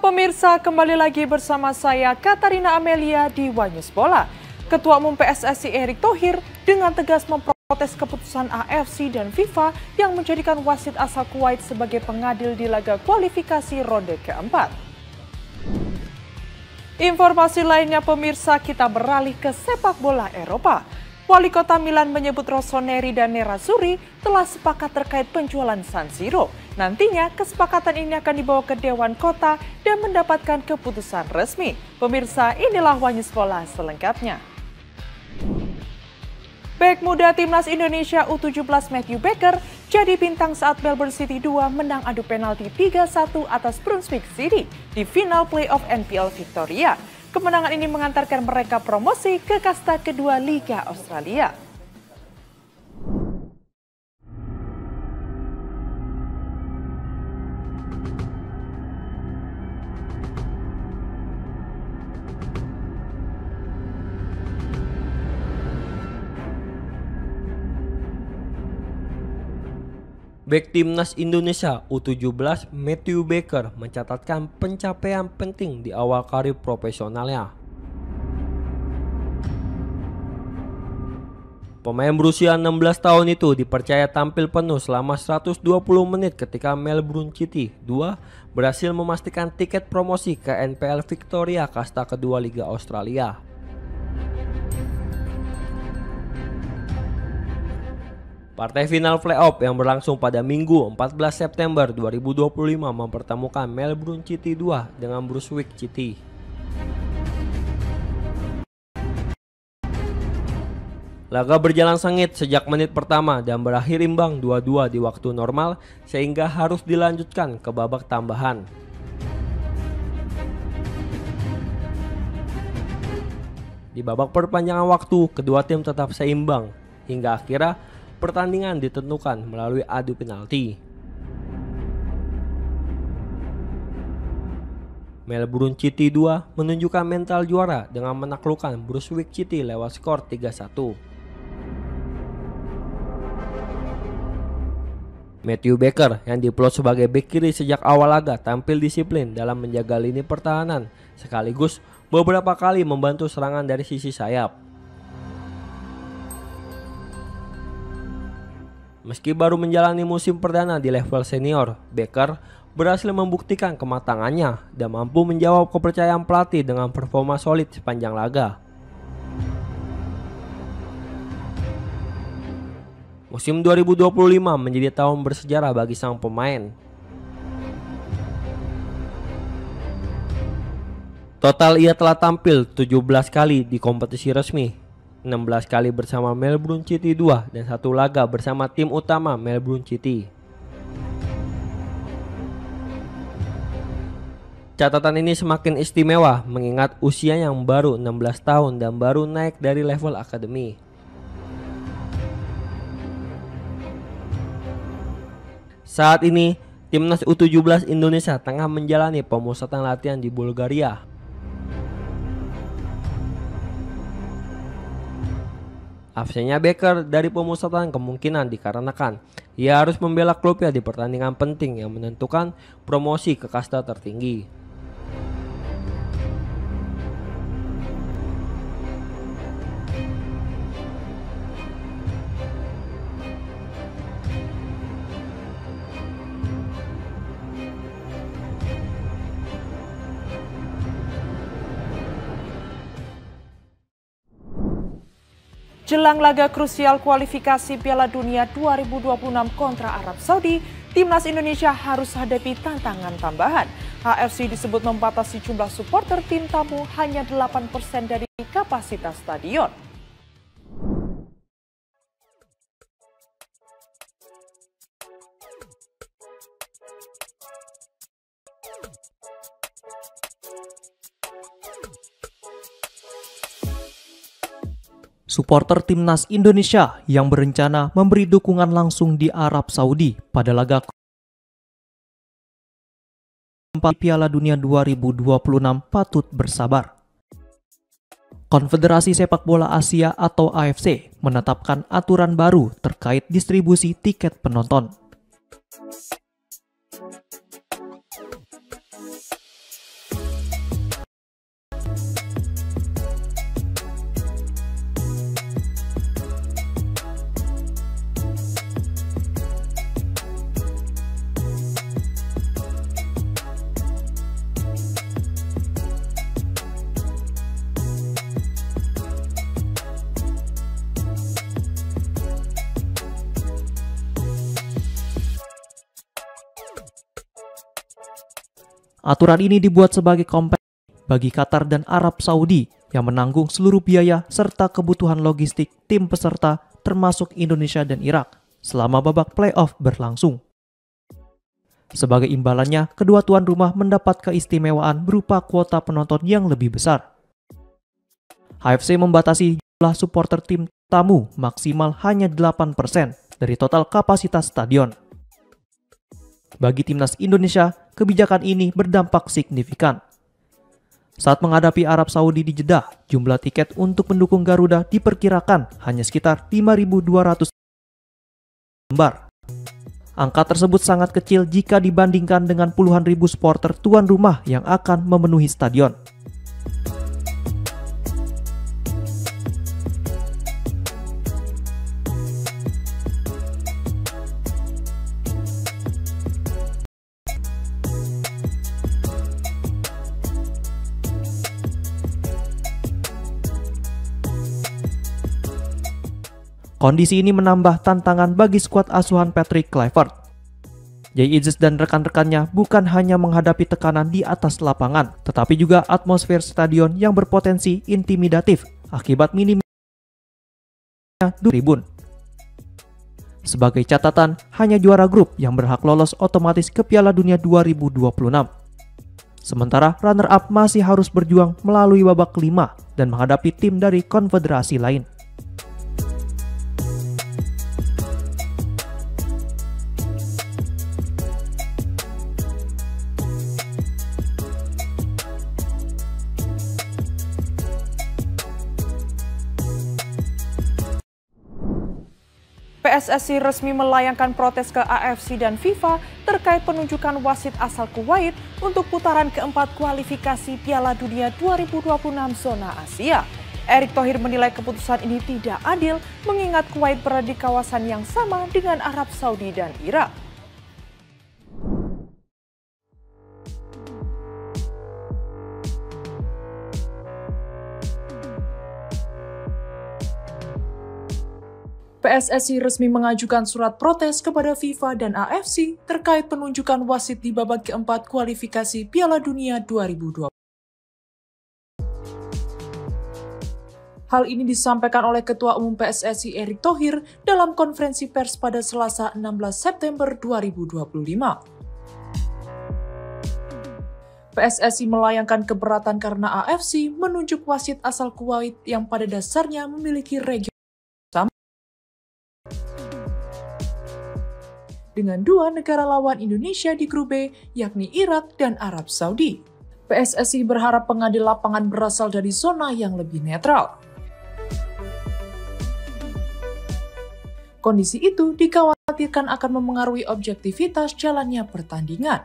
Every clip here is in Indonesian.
Halo pemirsa, kembali lagi bersama saya Katarina Amelia di Wanyus Bola. Ketua Umum PSSI Erick Thohir dengan tegas memprotes keputusan AFC dan FIFA yang menjadikan wasit asal Kuwait sebagai pengadil di laga kualifikasi ronde keempat. Informasi lainnya pemirsa, kita beralih ke sepak bola Eropa. Wali Kota Milan menyebut Rossoneri dan Nerazzurri telah sepakat terkait penjualan San Siro. Nantinya kesepakatan ini akan dibawa ke Dewan Kota dan mendapatkan keputusan resmi. Pemirsa, inilah Wanyus Bola selengkapnya. Bek muda Timnas Indonesia U17 Matthew Baker jadi bintang saat Melbourne City 2 menang adu penalti 3-1 atas Brunswick City di final playoff NPL Victoria. Kemenangan ini mengantarkan mereka promosi ke kasta kedua Liga Australia. Bek Timnas Indonesia U17 Matthew Baker mencatatkan pencapaian penting di awal karir profesionalnya. Pemain berusia 16 tahun itu dipercaya tampil penuh selama 120 menit ketika Melbourne City 2 berhasil memastikan tiket promosi ke NPL Victoria kasta kedua Liga Australia. Partai final playoff yang berlangsung pada Minggu 14 September 2025 mempertemukan Melbourne City 2 dengan Brunswick City. Laga berjalan sengit sejak menit pertama dan berakhir imbang 2-2 di waktu normal sehingga harus dilanjutkan ke babak tambahan. Di babak perpanjangan waktu, kedua tim tetap seimbang hingga akhirnya pertandingan ditentukan melalui adu penalti. Melbourne City 2 menunjukkan mental juara dengan menaklukkan Brunswick City lewat skor 3-1. Matthew Baker yang diplot sebagai bek kiri sejak awal laga tampil disiplin dalam menjaga lini pertahanan sekaligus beberapa kali membantu serangan dari sisi sayap. Meski baru menjalani musim perdana di level senior, Baker berhasil membuktikan kematangannya dan mampu menjawab kepercayaan pelatih dengan performa solid sepanjang laga. Musim 2025 menjadi tahun bersejarah bagi sang pemain. Total ia telah tampil 17 kali di kompetisi resmi, 16 kali bersama Melbourne City 2 dan 1 laga bersama tim utama Melbourne City. Catatan ini semakin istimewa mengingat usia yang baru 16 tahun dan baru naik dari level akademi. Saat ini, Timnas U17 Indonesia tengah menjalani pemusatan latihan di Bulgaria. Absennya Baker dari pemusatan kemungkinan dikarenakan ia harus membela klubnya di pertandingan penting yang menentukan promosi ke kasta tertinggi. Jelang laga krusial kualifikasi Piala Dunia 2026 kontra Arab Saudi, Timnas Indonesia harus hadapi tantangan tambahan. AFC disebut membatasi jumlah supporter tim tamu hanya 8% dari kapasitas stadion. Supporter Timnas Indonesia yang berencana memberi dukungan langsung di Arab Saudi pada laga Piala Dunia 2026 patut bersabar. Konfederasi Sepak Bola Asia atau AFC menetapkan aturan baru terkait distribusi tiket penonton. Aturan ini dibuat sebagai kompensasi bagi Qatar dan Arab Saudi yang menanggung seluruh biaya serta kebutuhan logistik tim peserta termasuk Indonesia dan Irak selama babak playoff berlangsung. Sebagai imbalannya, kedua tuan rumah mendapat keistimewaan berupa kuota penonton yang lebih besar. AFC membatasi jumlah supporter tim tamu maksimal hanya 8% dari total kapasitas stadion. Bagi timnas Indonesia, kebijakan ini berdampak signifikan. Saat menghadapi Arab Saudi di Jeddah, jumlah tiket untuk mendukung Garuda diperkirakan hanya sekitar 5.200 lembar. Angka tersebut sangat kecil jika dibandingkan dengan puluhan ribu supporter tuan rumah yang akan memenuhi stadion. Kondisi ini menambah tantangan bagi skuad asuhan Patrick Kluivert. Jay Izzes dan rekan-rekannya bukan hanya menghadapi tekanan di atas lapangan, tetapi juga atmosfer stadion yang berpotensi intimidatif akibat minimnya tribun. Sebagai catatan, hanya juara grup yang berhak lolos otomatis ke Piala Dunia 2026. Sementara runner-up masih harus berjuang melalui babak kelima dan menghadapi tim dari konfederasi lain. PSSI resmi melayangkan protes ke AFC dan FIFA terkait penunjukan wasit asal Kuwait untuk putaran keempat kualifikasi Piala Dunia 2026 zona Asia. Erick Thohir menilai keputusan ini tidak adil mengingat Kuwait berada di kawasan yang sama dengan Arab Saudi dan Irak. PSSI resmi mengajukan surat protes kepada FIFA dan AFC terkait penunjukan wasit di babak keempat kualifikasi Piala Dunia 2020. Hal ini disampaikan oleh Ketua Umum PSSI Erick Thohir dalam konferensi pers pada Selasa 16 September 2025. PSSI melayangkan keberatan karena AFC menunjuk wasit asal Kuwait yang pada dasarnya memiliki region dengan dua negara lawan Indonesia di grup B, yakni Irak dan Arab Saudi. PSSI berharap pengadil lapangan berasal dari zona yang lebih netral. Kondisi itu dikhawatirkan akan memengaruhi objektivitas jalannya pertandingan.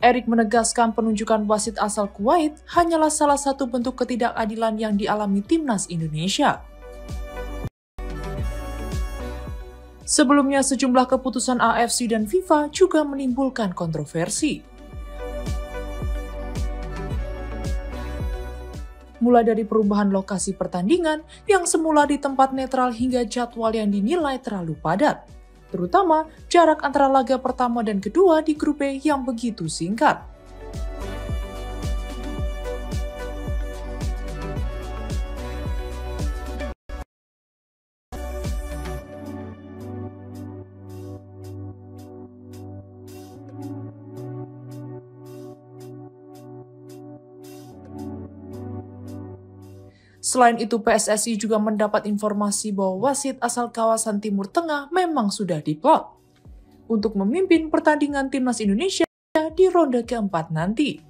Erick menegaskan penunjukan wasit asal Kuwait hanyalah salah satu bentuk ketidakadilan yang dialami timnas Indonesia. Sebelumnya, sejumlah keputusan AFC dan FIFA juga menimbulkan kontroversi. Mulai dari perubahan lokasi pertandingan yang semula di tempat netral hingga jadwal yang dinilai terlalu padat, terutama jarak antara laga pertama dan kedua di grup B yang begitu singkat. Selain itu, PSSI juga mendapat informasi bahwa wasit asal kawasan Timur Tengah memang sudah diplot untuk memimpin pertandingan timnas Indonesia di ronde keempat nanti.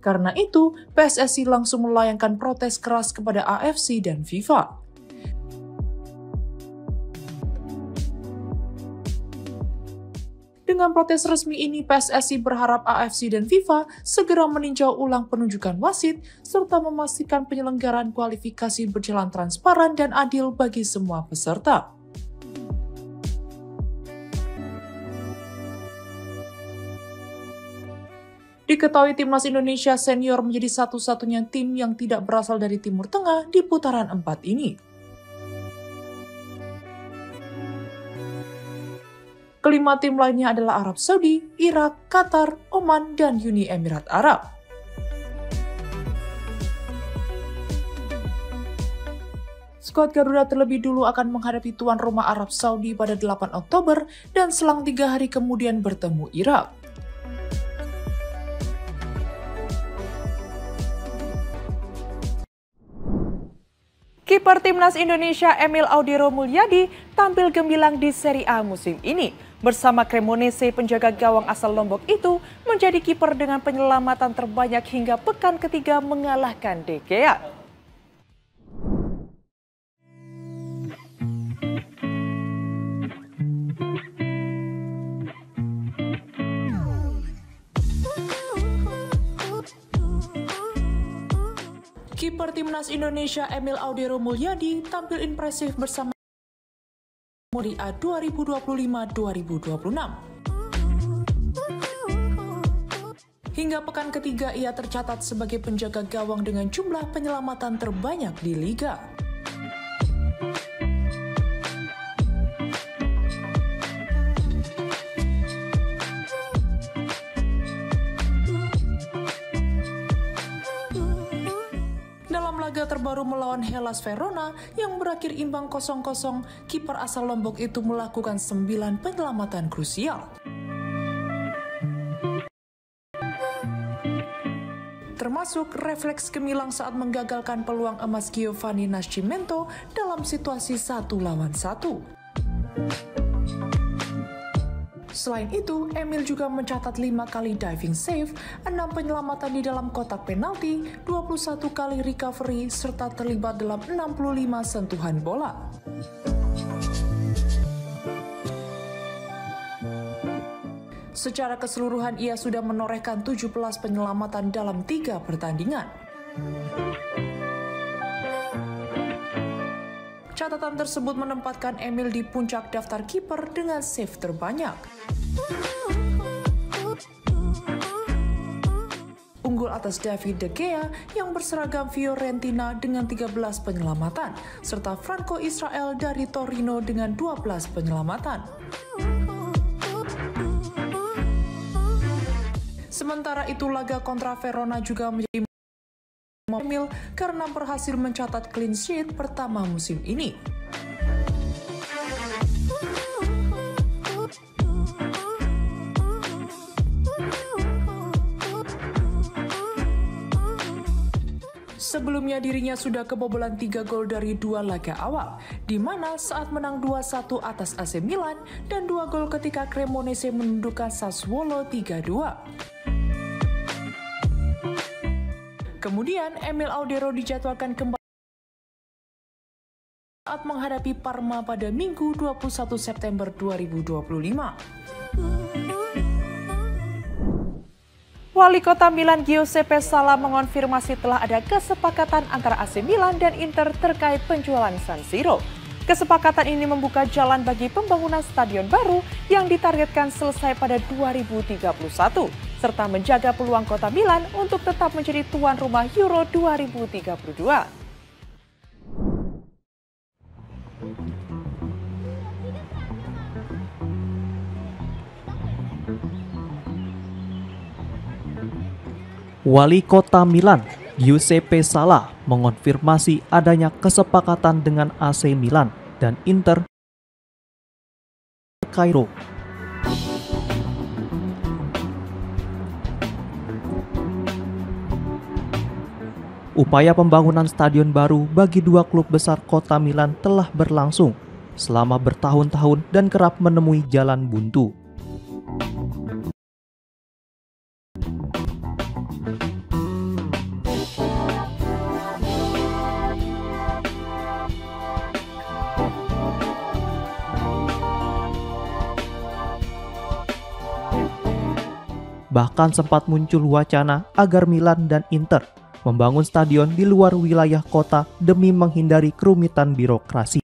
Karena itu, PSSI langsung melayangkan protes keras kepada AFC dan FIFA. Dengan protes resmi ini, PSSI berharap AFC dan FIFA segera meninjau ulang penunjukan wasit, serta memastikan penyelenggaraan kualifikasi berjalan transparan dan adil bagi semua peserta. Diketahui timnas Indonesia senior menjadi satu-satunya tim yang tidak berasal dari Timur Tengah di putaran 4 ini. Kelima tim lainnya adalah Arab Saudi, Irak, Qatar, Oman, dan Uni Emirat Arab. Skuad Garuda terlebih dulu akan menghadapi tuan rumah Arab Saudi pada 8 Oktober dan selang 3 hari kemudian bertemu Irak. Kiper Timnas Indonesia Emil Audero Mulyadi tampil gemilang di Serie A musim ini. Bersama Cremonese, penjaga gawang asal Lombok itu menjadi kiper dengan penyelamatan terbanyak hingga pekan ketiga mengalahkan De Gea. Kiper Timnas Indonesia Emil Audero Mulyadi tampil impresif bersama Serie A 2025-2026. Hingga pekan ketiga ia tercatat sebagai penjaga gawang dengan jumlah penyelamatan terbanyak di liga. Laga terbaru melawan Hellas Verona yang berakhir imbang 0-0, kiper asal Lombok itu melakukan 9 penyelamatan krusial. Termasuk refleks gemilang saat menggagalkan peluang emas Giovanni Nascimento dalam situasi 1 lawan 1. Selain itu, Emil juga mencatat 5 kali diving save, 6 penyelamatan di dalam kotak penalti, 21 kali recovery, serta terlibat dalam 65 sentuhan bola. Secara keseluruhan ia sudah menorehkan 17 penyelamatan dalam 3 pertandingan. Catatan tersebut menempatkan Emil di puncak daftar kiper dengan save terbanyak. Unggul atas David De Gea yang berseragam Fiorentina dengan 13 penyelamatan, serta Franco Israel dari Torino dengan 12 penyelamatan. Sementara itu laga kontra Verona juga menjadi Emil karena berhasil mencatat clean sheet pertama musim ini. Sebelumnya dirinya sudah kebobolan 3 gol dari 2 laga awal, di mana saat menang 2-1 atas AC Milan dan 2 gol ketika Cremonese menundukkan Sassuolo 3-2. Kemudian Emil Audero dijadwalkan kembali saat menghadapi Parma pada Minggu 21 September 2025. Wali Kota Milan Giuseppe Sala mengonfirmasi telah ada kesepakatan antara AC Milan dan Inter terkait penjualan San Siro. Kesepakatan ini membuka jalan bagi pembangunan stadion baru yang ditargetkan selesai pada 2031, serta menjaga peluang kota Milan untuk tetap menjadi tuan rumah Euro 2032. Wali Kota Milan, Giuseppe Sala, mengonfirmasi adanya kesepakatan dengan AC Milan dan Inter Kairo. Upaya pembangunan stadion baru bagi 2 klub besar kota Milan telah berlangsung selama bertahun-tahun dan kerap menemui jalan buntu. Bahkan sempat muncul wacana agar Milan dan Inter membangun stadion di luar wilayah kota demi menghindari kerumitan birokrasi.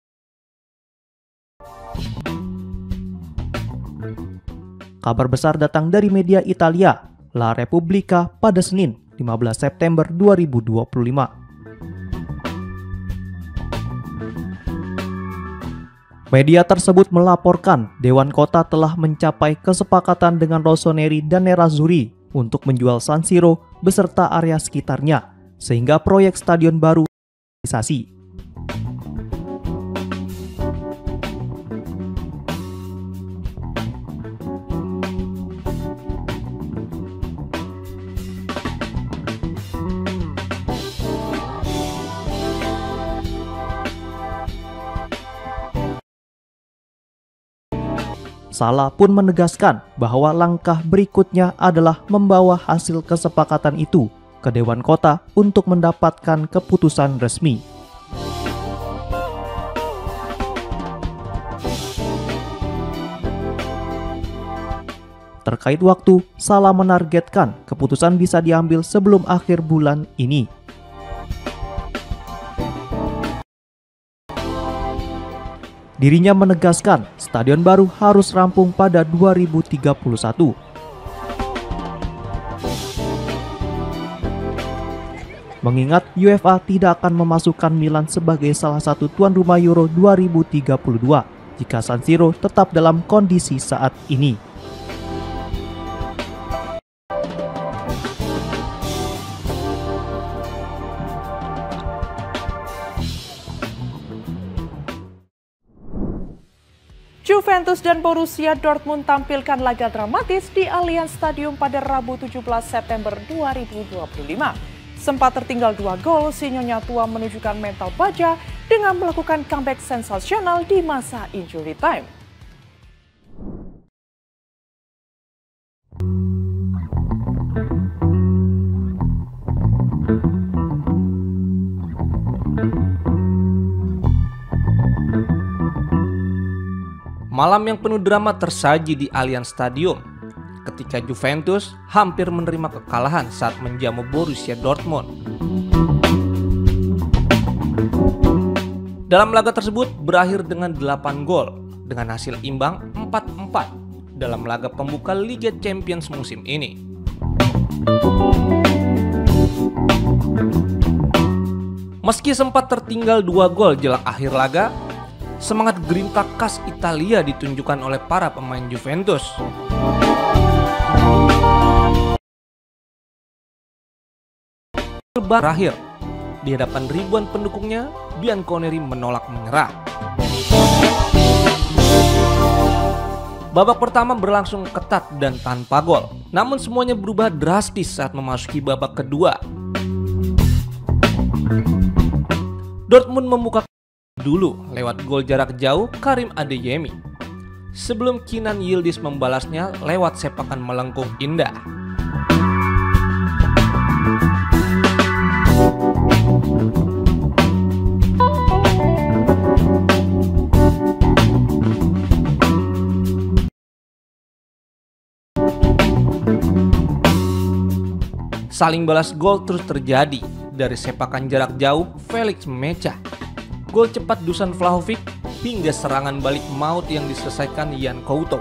Kabar besar datang dari media Italia, La Repubblica, pada Senin, 15 September 2025. Media tersebut melaporkan Dewan Kota telah mencapai kesepakatan dengan Rossoneri dan Nerazzurri untuk menjual San Siro beserta area sekitarnya, sehingga proyek stadion baru realisasi. Salah pun menegaskan bahwa langkah berikutnya adalah membawa hasil kesepakatan itu ke Dewan Kota untuk mendapatkan keputusan resmi. Terkait waktu, Salah menargetkan keputusan bisa diambil sebelum akhir bulan ini. Dirinya menegaskan stadion baru harus rampung pada 2031. Mengingat UEFA tidak akan memasukkan Milan sebagai salah satu tuan rumah Euro 2032 jika San Siro tetap dalam kondisi saat ini. Juventus dan Borussia Dortmund tampilkan laga dramatis di Allianz Stadium pada Rabu 17 September 2025. Sempat tertinggal 2 gol, si Nyonya Tua menunjukkan mental baja dengan melakukan comeback sensasional di masa injury time. Malam yang penuh drama tersaji di Allianz Stadium ketika Juventus hampir menerima kekalahan saat menjamu Borussia Dortmund. Dalam laga tersebut berakhir dengan 8 gol dengan hasil imbang 4-4 dalam laga pembuka Liga Champions musim ini. Meski sempat tertinggal 2 gol jelang akhir laga, semangat grinta khas Italia ditunjukkan oleh para pemain Juventus. Berakhir di hadapan ribuan pendukungnya, Bianconeri menolak menyerah. Babak pertama berlangsung ketat dan tanpa gol, namun semuanya berubah drastis saat memasuki babak kedua. Dortmund membuka dulu lewat gol jarak jauh Karim Adeyemi, sebelum Kenan Yildiz membalasnya lewat sepakan melengkung indah. Saling balas gol terus terjadi dari sepakan jarak jauh Felix Mecha, gol cepat Dusan Vlahovic, hingga serangan balik maut yang diselesaikan Yan Couto.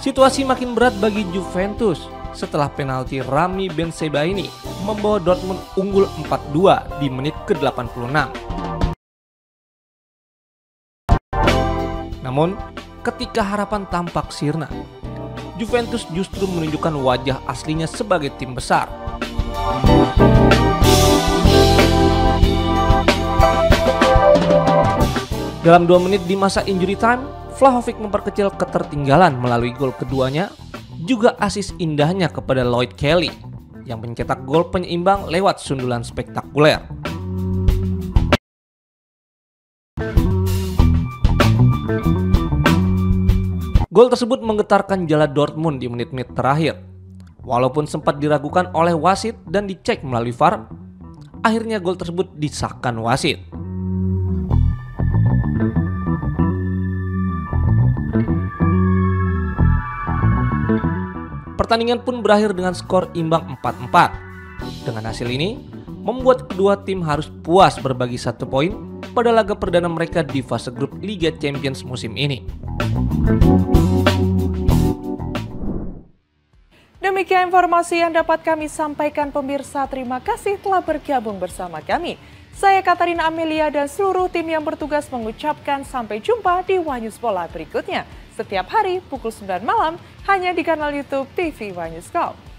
Situasi makin berat bagi Juventus setelah penalti Rami Bensebaini membawa Dortmund unggul 4-2 di menit ke-86. Namun, ketika harapan tampak sirna, Juventus justru menunjukkan wajah aslinya sebagai tim besar. Dalam 2 menit di masa injury time, Vlahovic memperkecil ketertinggalan melalui gol keduanya, juga asis indahnya kepada Lloyd Kelly yang mencetak gol penyeimbang lewat sundulan spektakuler. Gol tersebut menggetarkan jala Dortmund di menit-menit terakhir. Walaupun sempat diragukan oleh wasit dan dicek melalui VAR, akhirnya gol tersebut disahkan wasit. Pertandingan pun berakhir dengan skor imbang 4-4. Dengan hasil ini, membuat kedua tim harus puas berbagi 1 poin pada laga perdana mereka di fase grup Liga Champions musim ini. Demikian Demikian informasi yang dapat kami sampaikan pemirsa. Terima kasih telah bergabung bersama kami. Saya Katarina Amelia dan seluruh tim yang bertugas mengucapkan sampai jumpa di Wanyus Bola berikutnya. Setiap hari pukul 9 malam hanya di kanal YouTube TV Wanyus Golf.